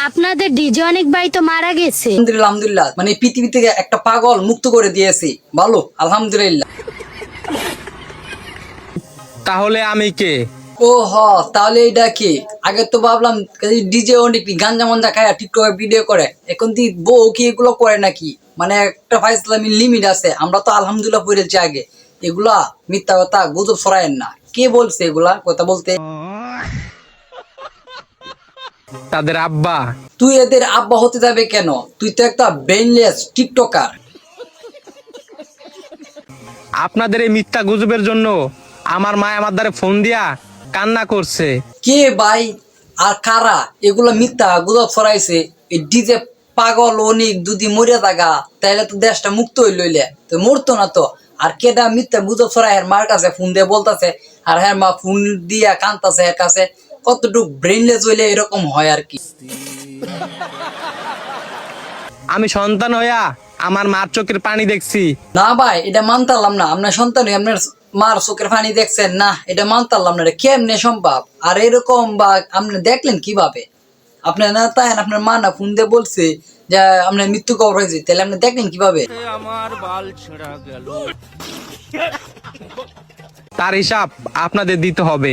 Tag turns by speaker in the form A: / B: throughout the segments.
A: আপনাদের ডিজে অনেক ভাই তো মারা গেছে।
B: আলহামদুলিল্লাহ আলহামদুলিল্লাহ, মানে পৃথিবী থেকে একটা পাগল মুক্ত করে দিয়েছি, ভালো আলহামদুলিল্লাহ।
C: তাহলে আমি কে?
B: ও হ, তাহলে এটা কি? আগে তো ভাবলাম ডিজে অনেক গাঞ্জা মঞ্জা খায় টিকটকে ভিডিও করে, এখন তুই বউ কি এগুলো করে নাকি? মানে একটা ফাইজলামি লিমিট আছে। আমরা তো আলহামদুলিল্লাহ পড়েছি আগে। এগুলা মিথ্যা কথা, গুজব ছড়ায়েন না। কে বলছে এগুলা কথা বলতে?
C: তাদের আব্বা।
B: তুই এদের আব্বা হতে যাবে কেন? তুই তো একটা ব্রেনলেস টিকটকার।
C: আপনাদের এই মিথ্যা গুজবের জন্য আমার মা আমার দ্বারে ফোন দিয়া কান্না করছে।
B: কে ভাই আর কারা এগুলা মিথ্যা গুজব ছড়াইছে? এই ডিজে পাগল অনেক যদি মরে থাকা তাহলে তো দেশটা মুক্ত হইল, তো মরতো না তো। আর কেডা মিথ্যা গুজব ছড়াই এর মার কাছে ফোন দিয়ে বলতেছে, আর হ্যাঁ মা ফোন দিয়া কানতাছে এর কাছে। কতটুক ব্রেনলেস হইলে এরকম হয় আর কি।
C: আমি সন্তান হইয়া আমার মার চোখের পানি দেখছি।
B: না ভাই, এটা মানতারলাম না। আপনার সন্তান আপনার মার চোখের পানি দেখছেন না, এটা মানতারলাম না। কেমনে সম্ভব? আর এরকম বা আপনি দেখলেন কিভাবে? আপনার না তাই আপনার মা না ফোন দিয়ে বলছে যে আপনার মৃত্যু খবর হয়েছে, তাহলে আপনি দেখলেন কিভাবে?
C: আমার বাল ছেঁড়া গেল। তার হিসাব আপনাদের দিতে হবে।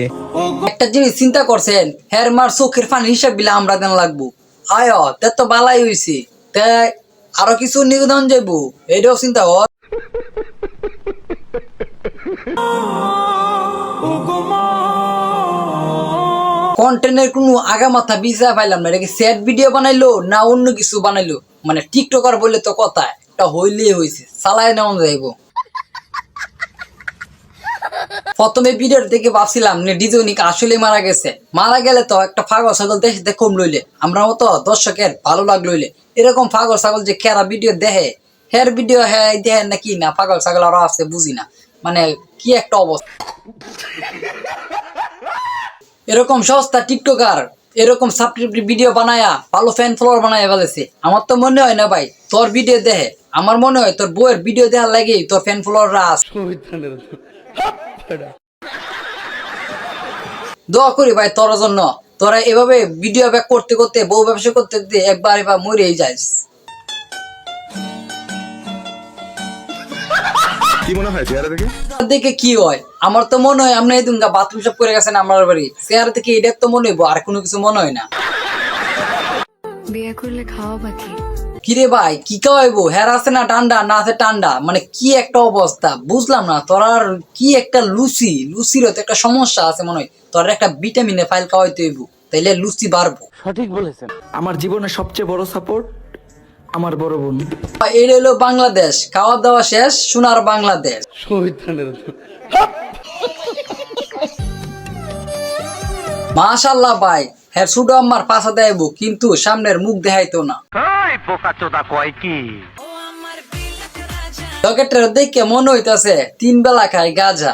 B: একটা জিনিস চিন্তা করছেন, হ্যার মার চোখের পানি হিসাব বিলে আমরা দেন লাগবো? আয় তে তো বালাই হয়েছে, তাই আরো কিছু নিবেদন যাইবো, এটাও চিন্তা কর। কন্টেন্টের কোনো আগা মাথা বিচার পাইলাম না। এটা কি স্যাড ভিডিও বানাইলো না অন্য কিছু বানাইলো? মানে টিকটকার বললে তো কথা, এটা হইলেই হয়েছে, চালায় নেওয়া যাইব। প্রথমে ভিডিওর থেকে ভাবছিলাম ডিজে অনেক আসলে মারা গেছে। মারা গেলে তো একটা পাগল ছাগল দেখতে কম লইলে, আমরা মতো দর্শকের ভালো লাগলো হইলে। এরকম পাগল ছাগল যে কেরা ভিডিও দেখে, হের ভিডিও হ্যাঁ দেখেন নাকি না, পাগল ছাগল আরো আছে বুঝি না। মানে কি একটা অবস্থা। এরকম সস্তা টিকটকার এরকম সাবস্ক্রাইব ভিডিও বানায়া ভালো ফ্যান ফলোয়ার বানায় ফেলেছে। আমার তো মনে হয় না ভাই তোর ভিডিও দেখে, আমার মনে হয় তোর বউয়ের ভিডিও দেখার লাগে তোর ফ্যান ফলোয়াররা আছে। দোয়া করি ভাই তোর জন্য, তোরা এভাবে ভিডিও ব্যাক করতে করতে বউ ব্যবসা করতে করতে একবার এবার মরেই যাইস।
D: কি মনে হয় চেহারা দেখে?
B: দেখে কি হয়? আমার তো মনে হয় আপনি এই বাথরুম সব করে গেছেন আমার বাড়ি। চেহারা থেকে এটা তো মনে হইব, আর কোনো কিছু মনে হয় না।
E: বিয়ে করলে খাওয়া বাকি।
B: কিরে ভাই কি খাওয়াইবো? হ্যাঁ আছে না ঠান্ডা, না আছে ঠান্ডা, মানে কি একটা অবস্থা বুঝলাম না। তোর আর কি একটা লুচির তো একটা সমস্যা আছে মনে হয়। তোর একটা ভিটামিনের ফাইল খাওয়াইতে হইব, তাইলে লুচি বাড়বো।
C: সঠিক বলেছেন।
F: আমার জীবনের সবচেয়ে বড় সাপোর্ট আমার বড় বোন।
B: এই হলো বাংলাদেশ, খাওয়া দাওয়া শেষ, সোনার বাংলাদেশ। মাশাআল্লাহ ভাই, হ্যাঁ ছোট আমার পাশা দেব কিন্তু সামনের মুখ দেখাইতো না। লকেটের দেখে মনে হইতাছে 3 বেলা খায় গাঁজা।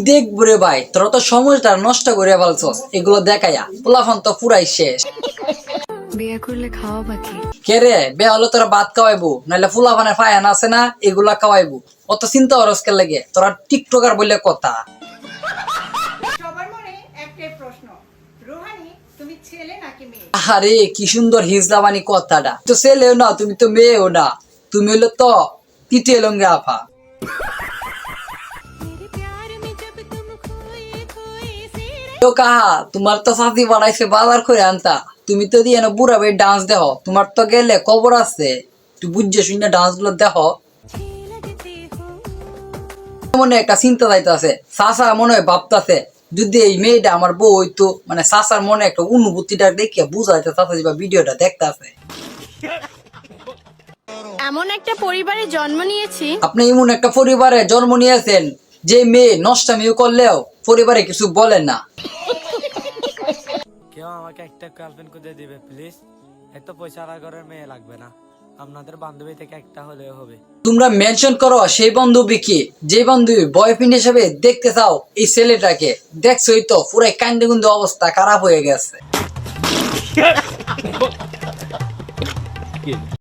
B: দেখব রে ভাই, তোরা তো সময়টা নষ্ট করে ফেলছস এগুলো দেখাইয়া। পোলাফান তো পুরাই শেষ।
E: বিয়ে করলে খাওয়া বাকি।
B: কে রে বে হলো তোরা ভাত খাওয়াইবো নাহলে ফুলাফানের ফায়ান আছে না এগুলা খাওয়াইবো? অত চিন্তা করসকে লাগে? তোরা টিকটকার বললে কথা।
G: সবার মনে একটাই প্রশ্ন, রুহানি তুমি ছেলে নাকি মেয়ে?
B: আরে কি সুন্দর হিজলাবানি কথাটা। তো ছেলেও না, তুমি তো মেয়েও না, তুমি হলো তো তিতে লঙ্গে আফা। তো কাহা তোমার তো সাথী বানাইছে বাজার করে আনতা, তুমি তো দিয়ে বুড়া ভাই ডান্স দেহ। তোমার তো গেলে কবর আছে, তুই বুঝছে শুনে ডান্স গুলো দেহ। মনে একটা চিন্তা যাইতাছে, চাচা মনে হয় ভাবতাছে যদি এই মেয়েটা আমার বউ হইতো, মানে চাচার মনে একটা অনুভূতিটা দেখিয়া বুঝাইতে চাচা যে ভিডিওটা দেখতে আছে।
A: এমন একটা পরিবারে জন্ম নিয়েছি।
B: আপনি এমন একটা পরিবারে জন্ম নিয়েছেন যে মেয়ে নষ্টামিও করলেও পরিবারে কিছু বলে না।
H: কেউ আমাকে একটা গার্লফ্রেন্ড খুঁজে দিবে প্লিজ? এত পয়সা আর ঘরের মেয়ে লাগবে না, আপনাদের বান্ধবী থেকে একটা হলেও হবে।
B: তোমরা মেনশন করো সেই বান্ধবীকে যে বান্ধবী বয়ফ্রেন্ড হিসেবে দেখতে চাও এই ছেলেটাকে। দেখছোই তো পুরাই কান্দে কুন্দে অবস্থা খারাপ হয়ে গেছে।